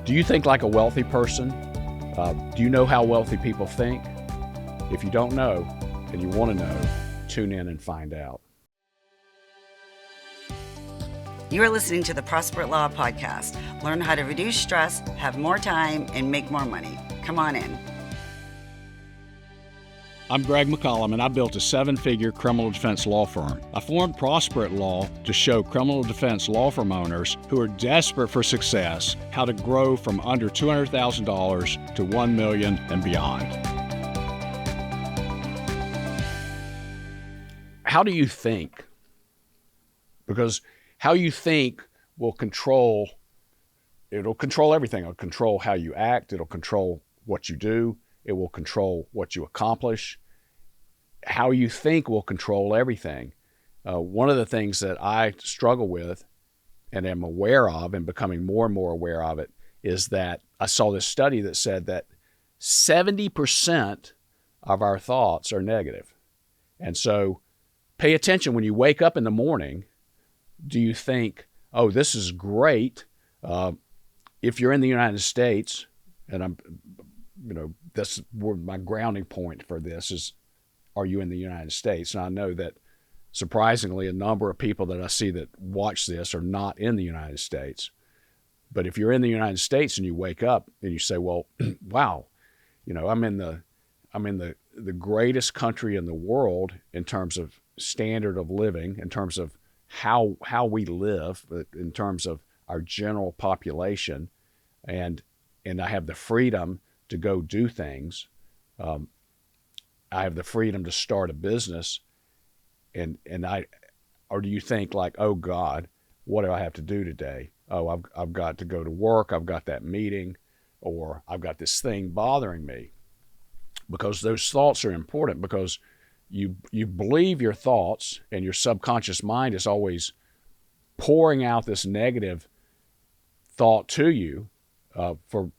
Do you think like a wealthy person? Do you know how wealthy people think? If you don't know and you want to know, tune in and find out. You are listening to the Prosper Law Podcast. Learn how to reduce stress, have more time, and make more money. Come on in. I'm Greg McCollum, and I built a 7-figure criminal defense law firm. I formed Prosper Law to show criminal defense law firm owners who are desperate for success how to grow from under $200,000 to $1 million and beyond. How do you think? Because how you think will control everything. It'll control how you act. It'll control what you do. It will control what you accomplish. How you think will control everything. One of the things that I struggle with and am aware of and becoming more and more aware of it is that I saw this study that said that 70% of our thoughts are negative. And so pay attention when you wake up in the morning. Do you think, oh, this is great? If you're in the United States, and that's where my grounding point for this is, are you in the United States? And I know that surprisingly, a number of people that I see that watch this are not in the United States. But if you're in the United States and you wake up and you say, well, wow, I'm in the greatest country in the world in terms of standard of living, in terms of how we live, in terms of our general population, and I have the freedom to go do things. I have the freedom to start a business, or do you think like, oh God, what do I have to do today? Oh, I've got to go to work. I've got that meeting, or I've got this thing bothering me. Because those thoughts are important, because you believe your thoughts, and your subconscious mind is always pouring out this negative thought to you for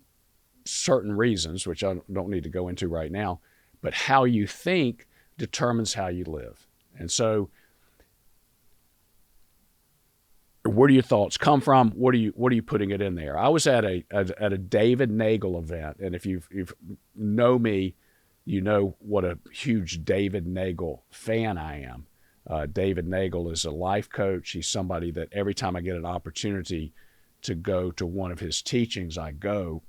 certain reasons, which I don't need to go into right now. But how you think determines how you live. And so where do your thoughts come from? What are you putting it in there? I was at a David Nagel event, and if you know me, you know what a huge David Nagel fan I am. David Nagel is a life coach. He's somebody that every time I get an opportunity to go to one of his teachings, I go.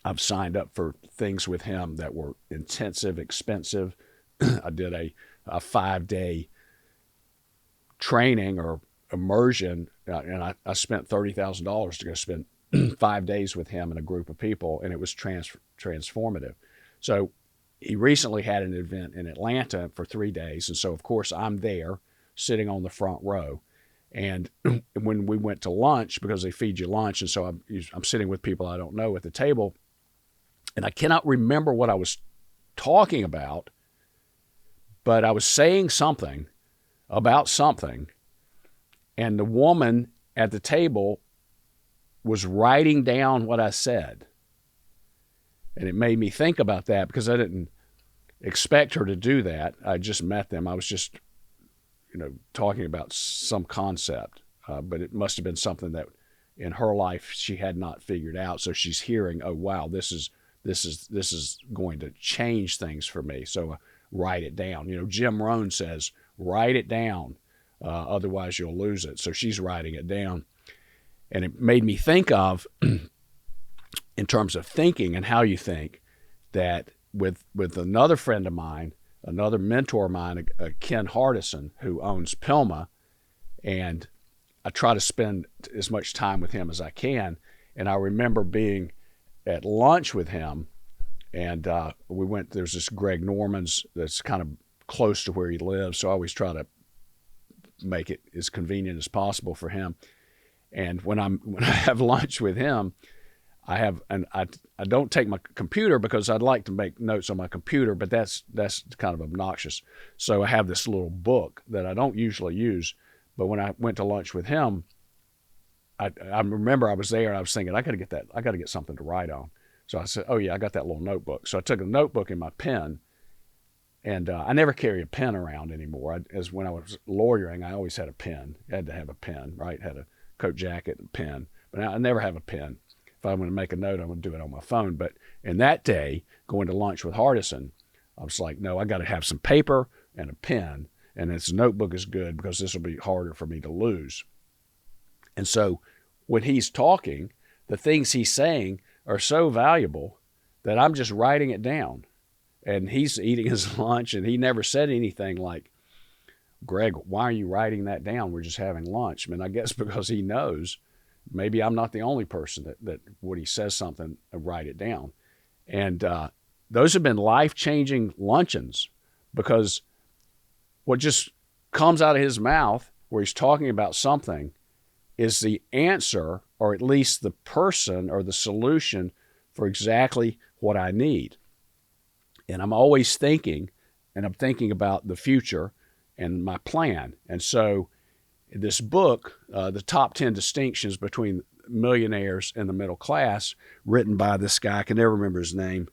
I've signed up for things with him that were intensive, expensive. I did a 5-day training or immersion, and I spent $30,000 to go spend 5 days with him and a group of people, and it was transformative. So he recently had an event in Atlanta for 3 days, and so of course I'm there sitting on the front row. And when we went to lunch, because they feed you lunch, and so I'm sitting with people I don't know at the table, and I cannot remember what I was talking about, but I was saying something about something, and the woman at the table was writing down what I said. And it made me think about that, because I didn't expect her to do that. I just met them. I was just, talking about some concept, but it must have been something that in her life she had not figured out. So she's hearing, oh wow, this is going to change things for me. So write it down. Jim Rohn says, write it down, otherwise you'll lose it. So she's writing it down, and it made me think of, in terms of thinking and how you think, that with another friend of mine, another mentor of mine, Ken Hardison, who owns Pilma, and I try to spend as much time with him as I can. And I remember being at lunch with him, and there's this Greg Norman's that's kind of close to where he lives, so I always try to make it as convenient as possible for him. And when I have lunch with him, I don't take my computer, because I'd like to make notes on my computer, but that's kind of obnoxious. So I have this little book that I don't usually use, but when I went to lunch with him, I remember I was there and I was thinking, I got to get something to write on. So I said, oh yeah, I got that little notebook. So I took a notebook and my pen, and I never carry a pen around anymore. As when I was lawyering, I always had a pen. I had to have a pen, right? Had a coat jacket and pen, but I never have a pen. if I'm going to make a note, I'm going to do it on my phone. But in that day, going to lunch with Hardison, I was like, no, I got to have some paper and a pen, and this notebook is good because this will be harder for me to lose. And so when he's talking, the things he's saying are so valuable that I'm just writing it down. And he's eating his lunch, and he never said anything like, Greg, why are you writing that down? We're just having lunch. I mean, I guess because he knows maybe I'm not the only person that when he says something, I write it down. And those have been life-changing luncheons, because what just comes out of his mouth where he's talking about something is the answer, or at least the person or the solution for exactly what I need. And I'm always thinking, and I'm thinking about the future and my plan. And so this book, The Top 10 Distinctions Between Millionaires and the Middle Class, written by this guy, I can never remember his name,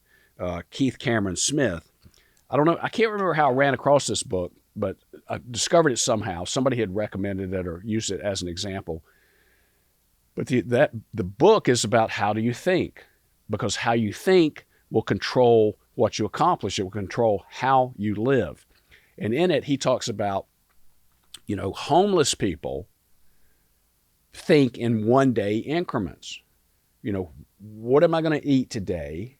Keith Cameron Smith. I don't know, I can't remember how I ran across this book, but I discovered it somehow. Somebody had recommended it or used it as an example. But the book is about how do you think, because how you think will control what you accomplish. It will control how you live. And in it, he talks about, homeless people think in one-day increments. What am I going to eat today?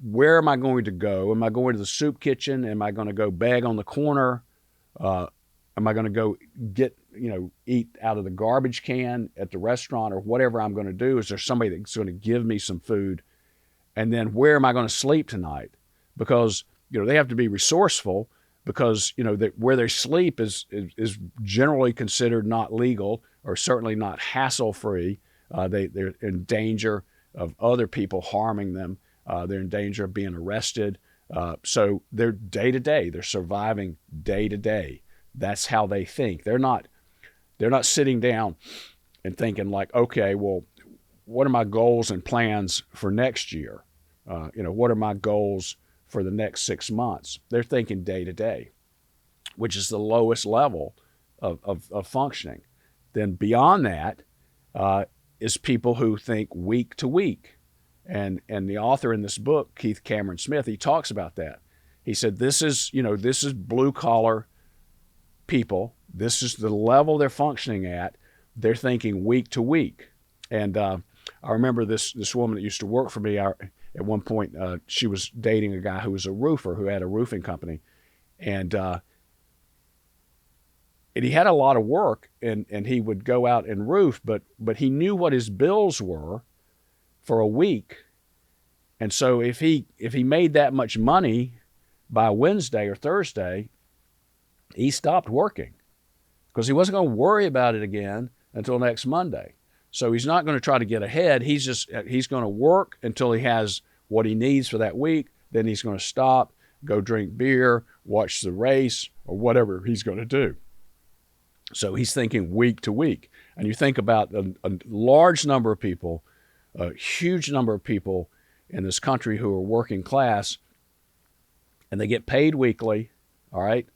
Where am I going to go? Am I going to the soup kitchen? Am I going to go beg on the corner? Am I going to go eat out of the garbage can at the restaurant, or whatever I'm going to do? Is there somebody that's going to give me some food? And then where am I going to sleep tonight? Because, they have to be resourceful, because, where they sleep is generally considered not legal, or certainly not hassle-free. They're in danger of other people harming them. They're in danger of being arrested. So they're day to day. They're surviving day to day. That's how they think. They're not sitting down and thinking like, okay, well, what are my goals and plans for next year? What are my goals for the next 6 months? They're thinking day to day, which is the lowest level of functioning. Then beyond that is people who think week to week. And the author in this book, Keith Cameron Smith, he talks about that. He said, this is blue collar people. This is the level they're functioning at. They're thinking week to week. And I remember this woman that used to work for me. At one point, she was dating a guy who was a roofer, who had a roofing company. And he had a lot of work, and he would go out and roof, but he knew what his bills were for a week. And so if he made that much money by Wednesday or Thursday, he stopped working, because he wasn't going to worry about it again until next Monday. So he's not going to try to get ahead. He's going to work until he has what he needs for that week. Then he's going to stop, go drink beer, watch the race, or whatever he's going to do. So he's thinking week to week. And you think about a large number of people, a huge number of people in this country who are working class, and they get paid weekly, all right?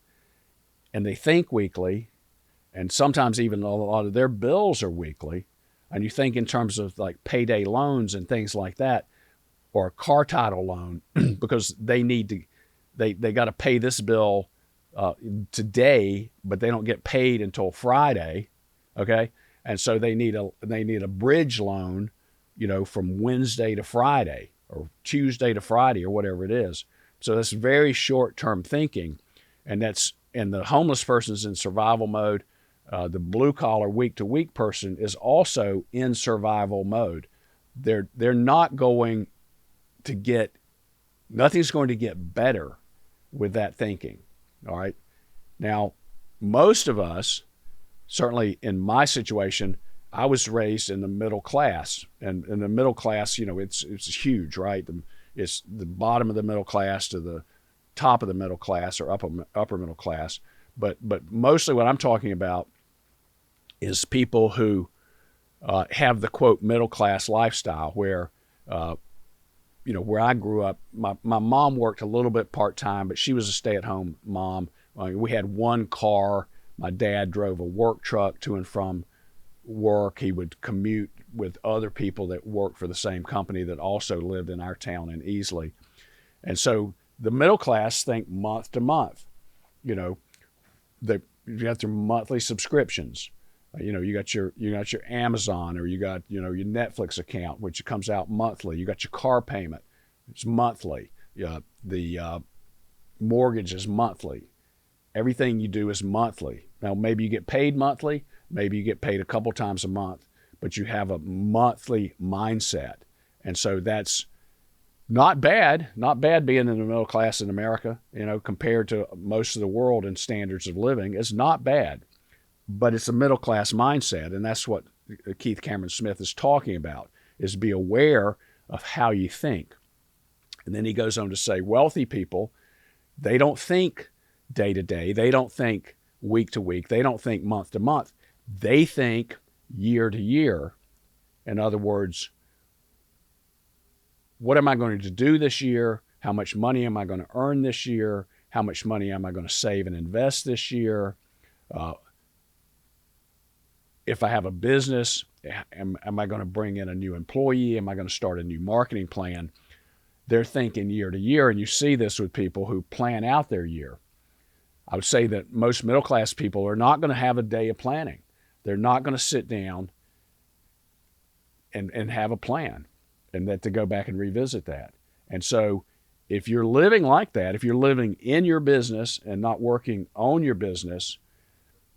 And they think weekly, and sometimes even a lot of their bills are weekly. And you think in terms of like payday loans and things like that, or a car title loan, because they need to, they got to pay this bill today, but they don't get paid until Friday, okay? And so they need a bridge loan, from Wednesday to Friday, or Tuesday to Friday, or whatever it is. So that's very short-term thinking, and the homeless person's in survival mode. The blue-collar week-to-week person is also in survival mode. They're not going to get, nothing's going to get better with that thinking, all right? Now, most of us, certainly in my situation, I was raised in the middle class, and in the middle class, it's huge, right? It's the bottom of the middle class to the top of the middle class, or upper middle class. But mostly what I'm talking about is people who have the quote middle class lifestyle, where where I grew up, my mom worked a little bit part-time, but she was a stay-at-home mom. We had one car. My dad drove a work truck to and from work. He would commute with other people that worked for the same company that also lived in our town in Easley. And so the middle class think month to month. You know, you got their monthly subscriptions. You know, you got your Amazon, or you got, you know, your Netflix account, which comes out monthly. You got your car payment, it's monthly. The mortgage is monthly. Everything you do is monthly. Now, maybe you get paid monthly, maybe you get paid a couple times a month, but you have a monthly mindset. And so that's not bad being in the middle class in America, you know, compared to most of the world and standards of living. It's not bad, but it's a middle class mindset. And that's what Keith Cameron Smith is talking about, is be aware of how you think. And then he goes on to say, wealthy people, they don't think day to day. They don't think week to week. They don't think month to month. They think year to year. In other words, what am I going to do this year? How much money am I going to earn this year? How much money am I going to save and invest this year? If I have a business, am I going to bring in a new employee? Am I going to start a new marketing plan? They're thinking year to year, and you see this with people who plan out their year. I would say that most middle-class people are not going to have a day of planning. They're not going to sit down and have a plan, and that to go back and revisit that. And so if you're living like that, if you're living in your business and not working on your business,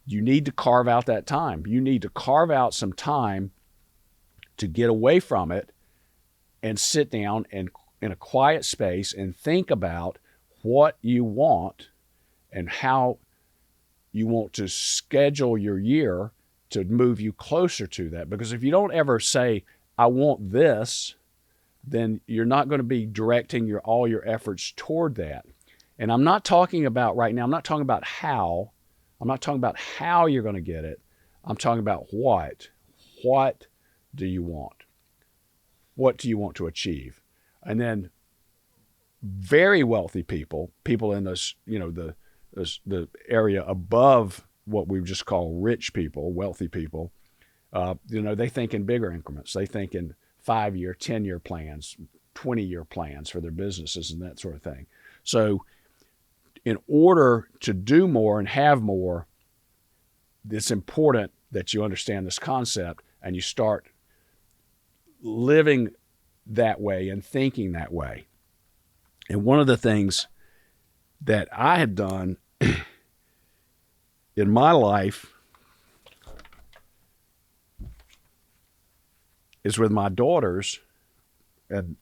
you need to carve out that time. You need to carve out some time to get away from it and sit down and in a quiet space and think about what you want and how you want to schedule your year to move you closer to that. Because if you don't ever say, I want this, then you're not going to be directing all your efforts toward that. And I'm not talking about right now, I'm not talking about how. I'm not talking about how you're going to get it. I'm talking about what. What do you want? What do you want to achieve? And then very wealthy people in this, you know, the area above what we just call rich people, wealthy people, you know, they think in bigger increments. They think in 5-year, 10-year plans, 20-year plans for their businesses and that sort of thing. So in order to do more and have more, it's important that you understand this concept and you start living that way and thinking that way. And one of the things that I have done in my life is with my daughters, and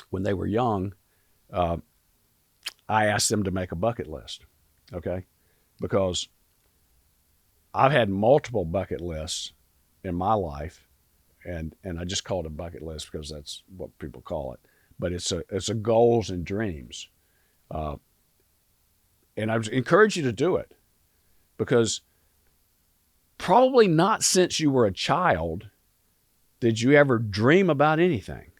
when they were young, I asked them to make a bucket list, okay? Because I've had multiple bucket lists in my life, and I just call it a bucket list because that's what people call it. But it's a goals and dreams. And I encourage you to do it, because probably not since you were a child did you ever dream about anything.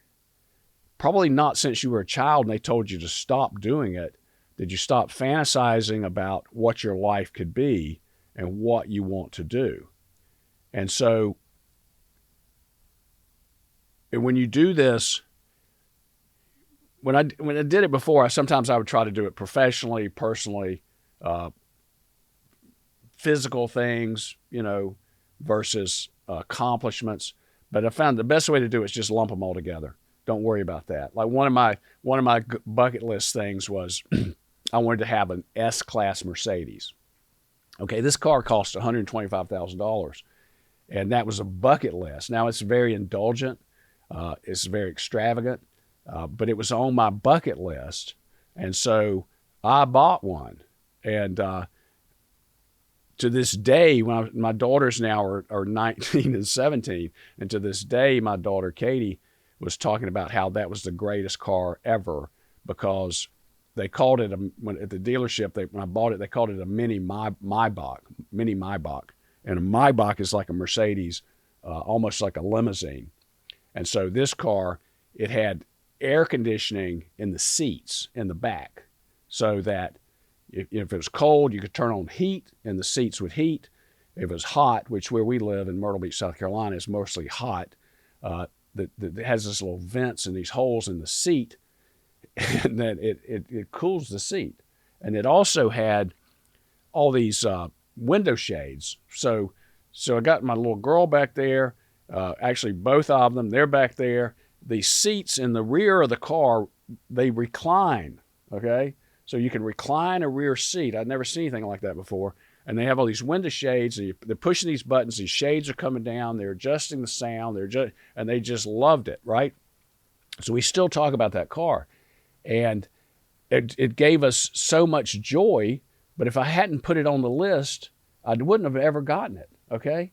Probably not since you were a child and they told you to stop doing it did you stop fantasizing about what your life could be and what you want to do. And so, and when you do this, when I did it before, sometimes I would try to do it professionally, personally, physical things, you know, versus accomplishments. But I found the best way to do it is just lump them all together. Don't worry about that. Like one of my bucket list things was I wanted to have an S-Class Mercedes. Okay, this car cost $125,000, and that was a bucket list. Now it's very indulgent, it's very extravagant, but it was on my bucket list, and so I bought one. And to this day, when my daughters now are 19 and 17, and to this day, my daughter Katie was talking about how that was the greatest car ever, because they called it at the dealership. When I bought it, they called it a mini Maybach, and a Maybach is like a Mercedes, almost like a limousine. And so this car, it had air conditioning in the seats in the back, so that if it was cold, you could turn on heat and the seats would heat. It was hot, which where we live in Myrtle Beach, South Carolina, is mostly hot. That has this little vents and these holes in the seat, and then it cools the seat. And it also had all these window shades. So I got my little girl back there. Actually, both of them, they're back there. The seats in the rear of the car, they recline, okay? So you can recline a rear seat. I'd never seen anything like that before. And they have all these window shades, and they're pushing these buttons. These shades are coming down. They're adjusting the sound. And they just loved it, right? So we still talk about that car. And it gave us so much joy, but if I hadn't put it on the list, I wouldn't have ever gotten it, okay?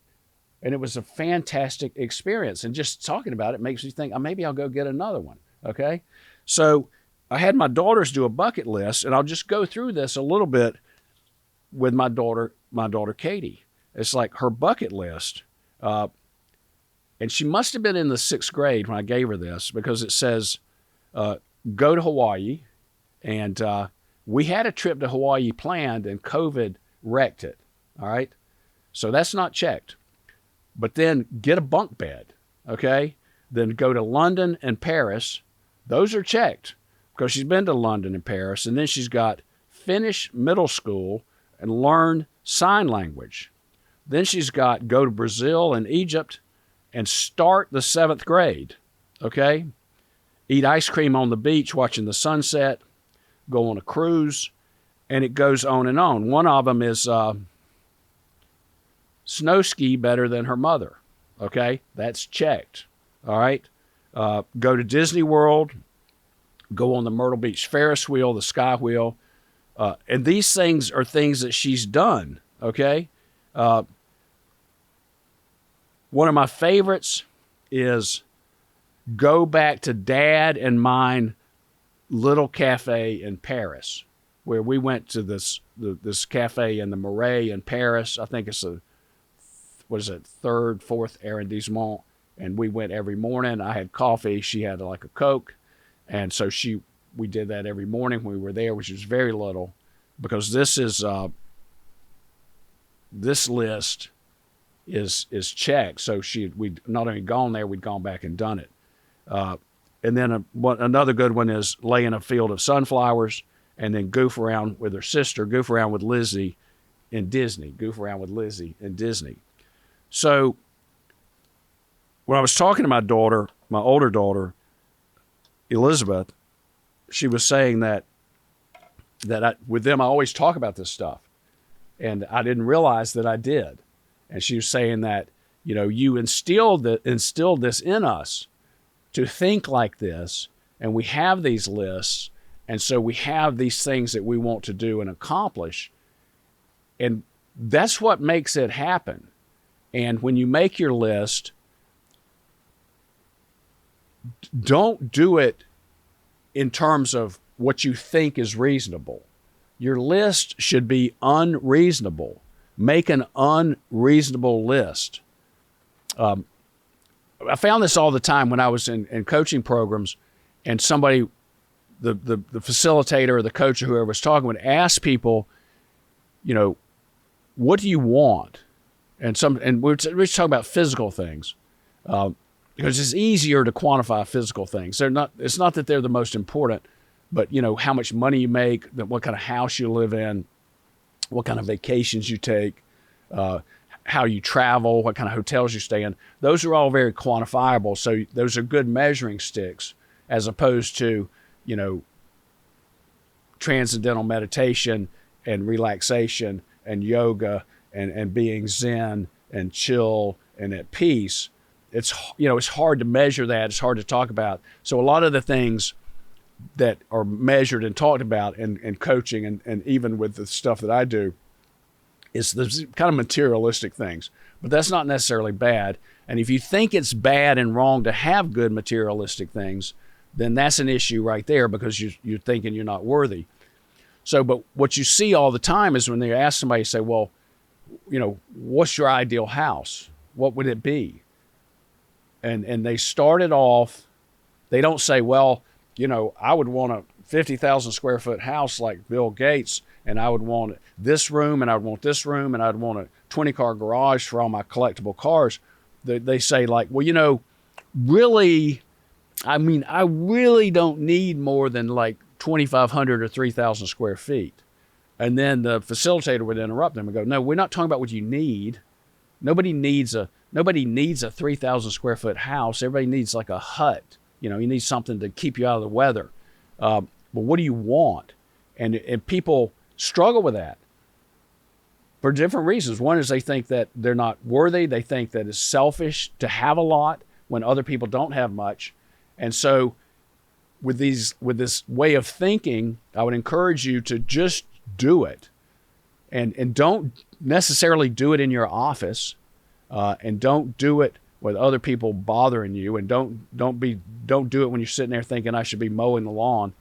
And it was a fantastic experience. And just talking about it makes me think, maybe I'll go get another one, okay? So I had my daughters do a bucket list, and I'll just go through this a little bit with my daughter Katie. It's like her bucket list. And she must have been in the 6th grade when I gave her this, because it says, go to Hawaii. And we had a trip to Hawaii planned, and COVID wrecked it, all right? So that's not checked. But then get a bunk bed, okay? Then go to London and Paris. Those are checked because she's been to London and Paris. And then she's got finish middle school and learn sign language. Then she's got go to Brazil and Egypt and start the 7th grade, okay? Eat ice cream on the beach watching the sunset, go on a cruise, and it goes on and on. One of them is snow ski better than her mother, okay? That's checked, all right? Go to Disney World, go on the Myrtle Beach Ferris wheel, the Sky Wheel, and these things are things that she's done, okay? One of my favorites is go back to Dad and mine little cafe in Paris, where we went to this cafe in the Marais in Paris. I think it's what is it, 3rd, 4th arrondissement, and we went every morning. I had coffee, she had like a Coke, and so we did that every morning when we were there, which was very little, because this list is checked. So we'd not only gone there, we'd gone back and done it. And then another good one is lay in a field of sunflowers and then goof around with her sister, goof around with Lizzie in Disney. So when I was talking to my daughter, my older daughter, Elizabeth, she was saying that with them, I always talk about this stuff. And I didn't realize that I did. And she was saying that, you instilled this in us to think like this, and we have these lists, and so we have these things that we want to do and accomplish, and that's what makes it happen. And when you make your list, don't do it in terms of what you think is reasonable. Your list should be unreasonable. Make an unreasonable list. I found this all the time when I was in coaching programs, and somebody, the facilitator or the coach or whoever was talking, would ask people, what do you want? And we're talking about physical things, because it's easier to quantify physical things. It's not that they're the most important, but how much money you make, what kind of house you live in, what kind of vacations you take, how you travel, what kind of hotels you stay in. Those are all very quantifiable. So those are good measuring sticks, as opposed to, transcendental meditation and relaxation and yoga and being zen and chill and at peace. It's hard to measure that. It's hard to talk about. So a lot of the things that are measured and talked about in coaching and even with the stuff that I do, is the kind of materialistic things, but that's not necessarily bad. And if you think it's bad and wrong to have good materialistic things, then that's an issue right there, because you're thinking you're not worthy. So, but what you see all the time is when they ask somebody, say, well, what's your ideal house? What would it be? And they start it off, they don't say, well, I would want a 50,000 square foot house like Bill Gates, and I would want this room, and I'd want this room, and I'd want a 20-car garage for all my collectible cars. They say like, well, really, I really don't need more than like 2,500 or 3,000 square feet. And then the facilitator would interrupt them and go, no, we're not talking about what you need. Nobody needs a 3,000 square foot house. Everybody needs like a hut. You need something to keep you out of the weather. But what do you want? And people struggle with that for different reasons. One is they think that they're not worthy. They think that it's selfish to have a lot when other people don't have much. And so with this way of thinking, I would encourage you to just do it. And don't necessarily do it in your office, and don't do it with other people bothering you, and don't do it when you're sitting there thinking I should be mowing the lawn.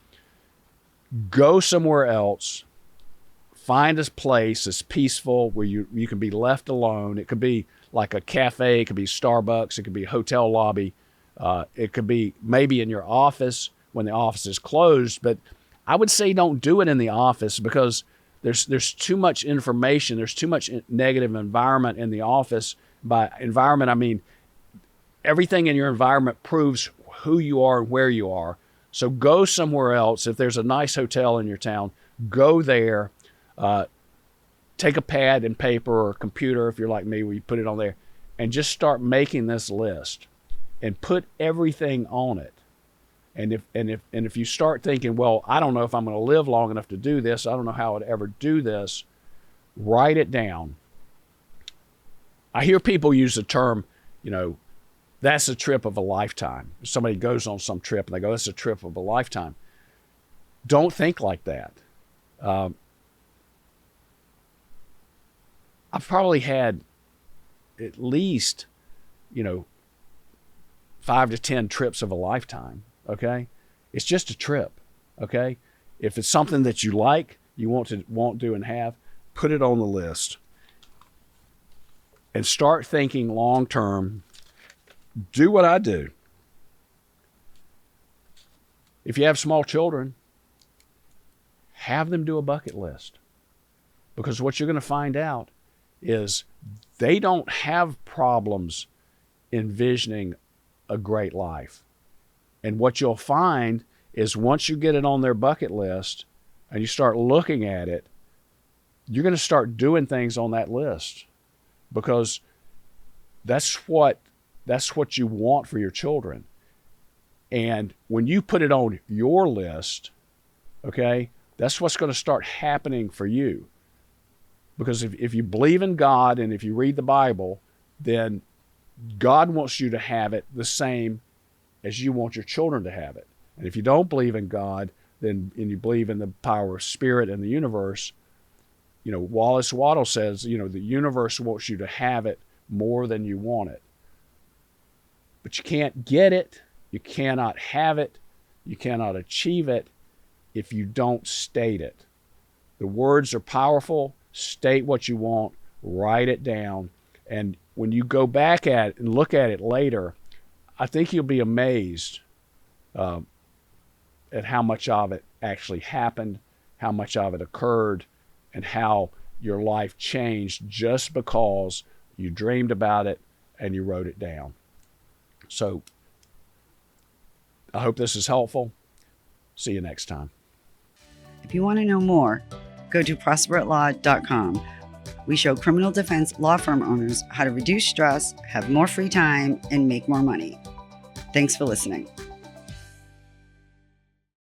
Go somewhere else. Find a place that's peaceful where you can be left alone. It could be like a cafe, it could be Starbucks, it could be a hotel lobby, it could be maybe in your office when the office is closed. But I would say don't do it in the office, because there's too much information. There's too much negative environment in the office. By environment, I mean everything in your environment proves who you are and where you are. So go somewhere else. If there's a nice hotel in your town, go there. Take a pad and paper or a computer, if you're like me, where you put it on there, and just start making this list and put everything on it. And if you start thinking, well, I don't know if I'm going to live long enough to do this, I don't know how I'd ever do this, write it down. I hear people use the term, that's a trip of a lifetime. Somebody goes on some trip and they go, that's a trip of a lifetime. Don't think like that. I've probably had at least, 5 to 10 trips of a lifetime. Okay. It's just a trip. Okay. If it's something that you like, you want, do, and have, put it on the list and start thinking long-term. Do what I do. If you have small children, have them do a bucket list, because what you're going to find out is they don't have problems envisioning a great life. And what you'll find is once you get it on their bucket list and you start looking at it, you're going to start doing things on that list, because that's what you want for your children. And when you put it on your list, okay, that's what's going to start happening for you. Because if you believe in God and if you read the Bible, then God wants you to have it the same as you want your children to have it. And if you don't believe in God, and you believe in the power of spirit and the universe, Wallace Waddell says, the universe wants you to have it more than you want it. But you can't get it, you cannot have it, you cannot achieve it if you don't state it. The words are powerful. State what you want, write it down, and when you go back at it and look at it later, I think you'll be amazed at how much of it actually happened, how much of it occurred, and how your life changed just because you dreamed about it and you wrote it down. So I hope this is helpful. See you next time. If you want to know more, go to prosperatelaw.com. We show criminal defense law firm owners how to reduce stress, have more free time, and make more money. Thanks for listening.